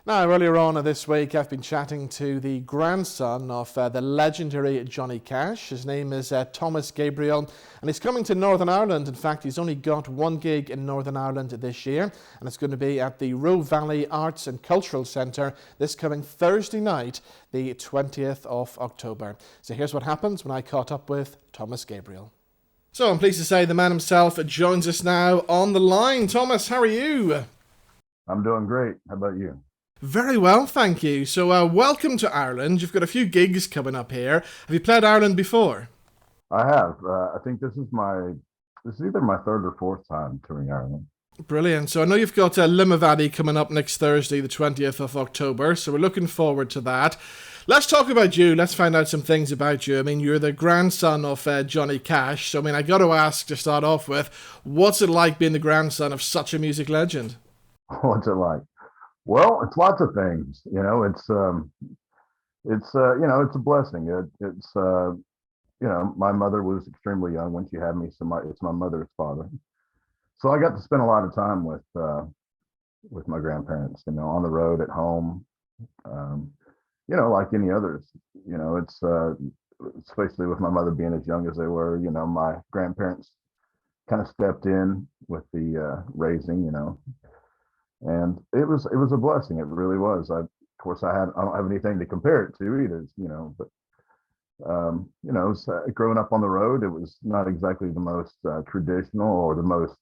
Now, earlier on this week, I've been chatting to the grandson of the legendary Johnny Cash. His name is Thomas Gabriel, and he's coming to Northern Ireland. In fact, he's only got one gig in Northern Ireland this year, and it's going to be at the Roe Valley Arts and Cultural Centre this coming Thursday night, the 20th of October. So here's what happens when I caught up with Thomas Gabriel. So I'm pleased to say the man himself joins us now on the line. Thomas, how are you? I'm doing great. How about you? Very well, thank you. So welcome to Ireland. You've got a few gigs coming up here. Have you played Ireland before? I have. I think this is either my third or fourth time touring Ireland. Brilliant. So I know you've got Limavady coming up next Thursday, the 20th of October. So we're looking forward to that. Let's talk about you. Let's find out some things about you. I mean, you're the grandson of Johnny Cash. So, I mean, I got to ask to start off with, what's it like being the grandson of such a music legend? What's it like? Well, it's lots of things. It's it's a blessing. My mother was extremely young when she had me, so it's my mother's father. So I got to spend a lot of time with my grandparents. On the road, at home. Like any others. It's especially with my mother being as young as they were. My grandparents kind of stepped in with the raising. And it was a blessing. It really was. Of course, I don't have anything to compare it to either. Growing up on the road, it was not exactly the most traditional or the most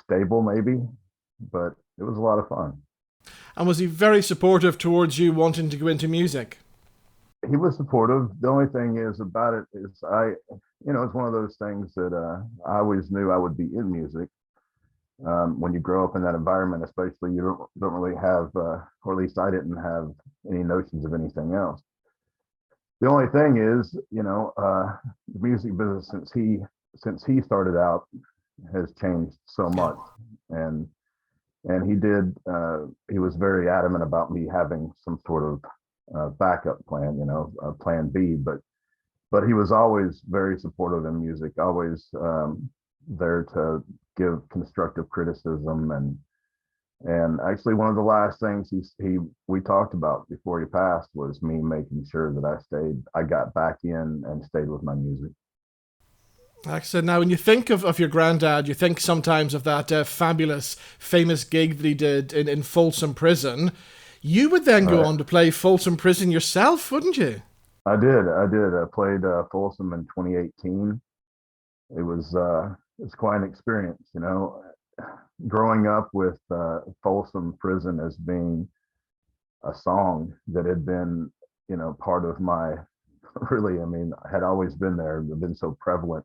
stable, maybe, but it was a lot of fun. And was he very supportive towards you wanting to go into music? He was supportive. The only thing is about it is it's one of those things that I always knew I would be in music. When you grow up in that environment, especially, you don't really have, or at least I didn't have any notions of anything else. The only thing is, the music business since he started out has changed so much, and he was very adamant about me having some sort of backup plan, plan B, but he was always very supportive in music, always there to give constructive criticism, and actually one of the last things we talked about before he passed was me making sure that I got back in and stayed with my music. Excellent. Now, when you think of your granddad, you think sometimes of that fabulous, famous gig that he did in Folsom Prison. You would then go on to play Folsom Prison yourself, wouldn't you? I did. I played Folsom in 2018. It was quite an experience, growing up with Folsom Prison as being a song that had been, part of my, really, had always been there, been so prevalent.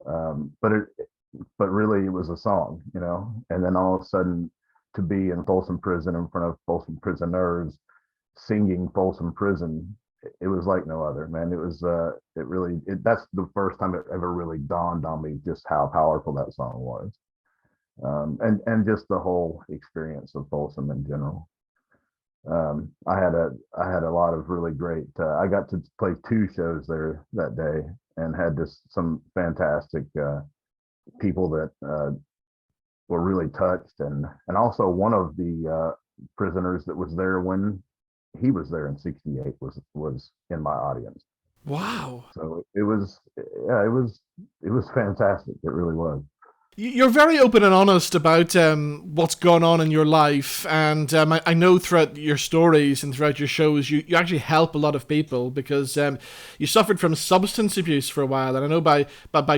But really it was a song, and then all of a sudden to be in Folsom Prison in front of Folsom prisoners singing Folsom Prison, it was like no other, man. It was that's the first time it ever really dawned on me just how powerful that song was. And just the whole experience of Folsom in general. I had a lot of really great, I got to play two shows there that day and had some fantastic people that were really touched, and also one of the prisoners that was there when he was there in '68 was in my audience. Wow. So it was fantastic. It really was. You're very open and honest about what's gone on in your life, and I know throughout your stories and throughout your shows, you actually help a lot of people because you suffered from substance abuse for a while, and I know by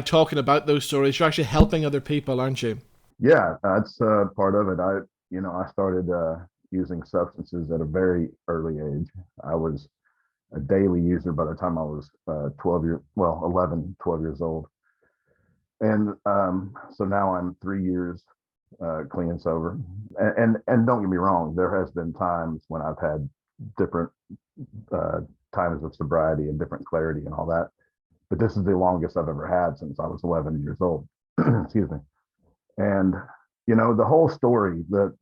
talking about those stories, you're actually helping other people, aren't you? Yeah, that's part of it. I started using substances at a very early age. I was a daily user by the time I was 11, 12 years old. And so now I'm 3 years clean and sober. And don't get me wrong, there has been times when I've had different times of sobriety and different clarity and all that. But this is the longest I've ever had since I was 11 years old. Excuse me. And the whole story, the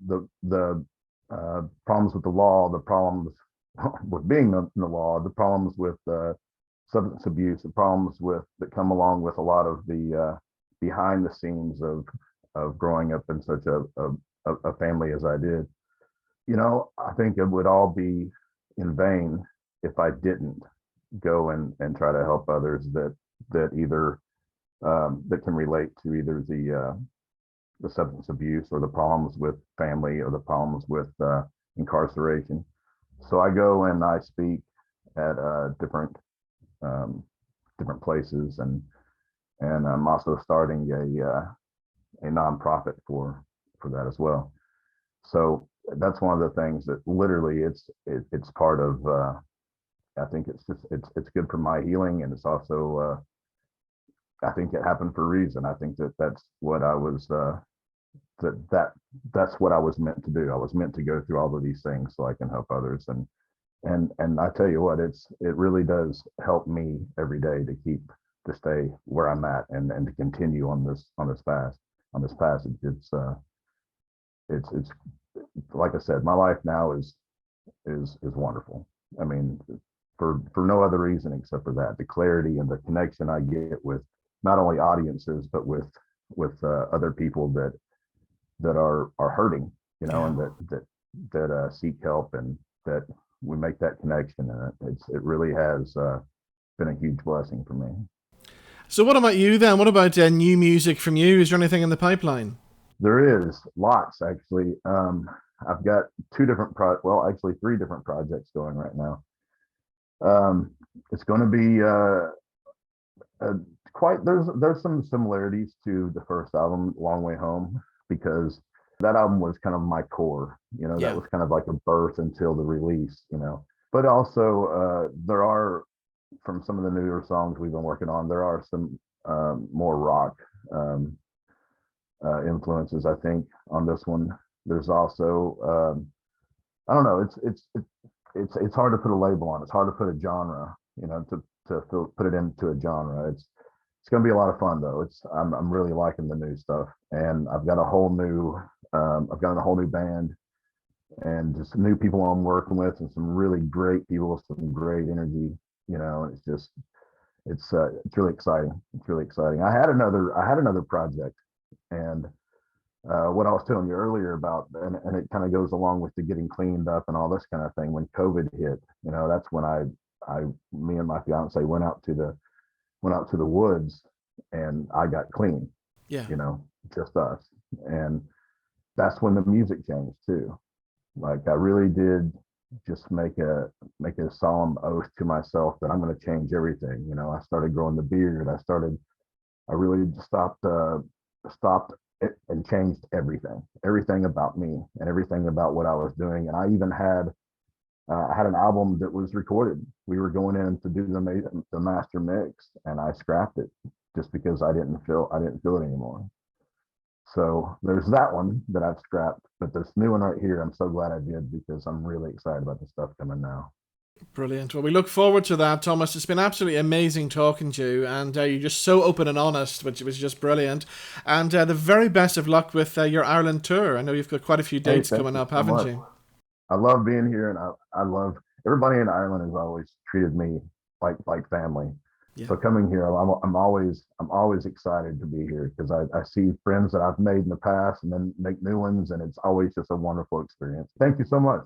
problems with the law, the problems with being in the law, the problems with substance abuse, the problems that come along with a lot of the behind the scenes of growing up in such a family as I did. I think it would all be in vain if I didn't go and try to help others that either that can relate to either the substance abuse or the problems with family or the problems with incarceration. So I go and I speak at um, different places, and I'm also starting a nonprofit for that as well. So that's one of the things that literally it's part of. I think it's good for my healing, and it's also I think it happened for a reason. I think that's what I was that's what I was meant to do. I was meant to go through all of these things so I can help others, and I tell you what, it really does help me every day to stay where I'm at and to continue on this passage. It's like I said, my life now is wonderful. I mean, for no other reason except for that, the clarity and the connection I get with not only audiences but with other people that are hurting, Yeah. and that seek help, and that we make that connection, and it really has been a huge blessing for me. So what about you then? What about new music from you? Is there anything in the pipeline? There is lots actually. I've got actually three different projects going right now. It's going to be uh, quite there's some similarities to the first album, Long Way Home, because that album was kind of my core. That Yeah. was kind of like a birth until the release. But also there are, from some of the newer songs we've been working on, there are some more rock influences, I think, on this one. There's also I don't know. It's hard to put a label on. It's hard to put a genre. Put it into a genre. It's going to be a lot of fun though. I'm really liking the new stuff, and I've got a whole new band and just new people I'm working with, and some really great people with some great energy. It's just it's really exciting. It's really exciting. I had another project, and what I was telling you earlier about, and it kind of goes along with the getting cleaned up and all this kind of thing. When COVID hit, that's when me and my fiance went out to the woods, and I got clean. Yeah. Just us, and that's when the music changed too. Like I really did just make a solemn oath to myself that I'm going to change everything. I started growing the beard. I really stopped it and changed everything about me and everything about what I was doing. And I even had an album that was recorded. We were going in to do the master mix, and I scrapped it just because I didn't feel it anymore. So there's that one that I've scrapped, but this new one right here, I'm so glad I did, because I'm really excited about the stuff coming now. Brilliant. Well, we look forward to that, Thomas. It's been absolutely amazing talking to you, and you're just so open and honest, which was just brilliant. And the very best of luck with your Ireland tour. I know you've got quite a few Hey, dates thank coming you up, so haven't much. you? I love being here, and I love everybody in Ireland has always treated me like family. Yeah. So coming here, I'm always excited to be here, because I see friends that I've made in the past and then make new ones, and it's always just a wonderful experience. Thank you so much.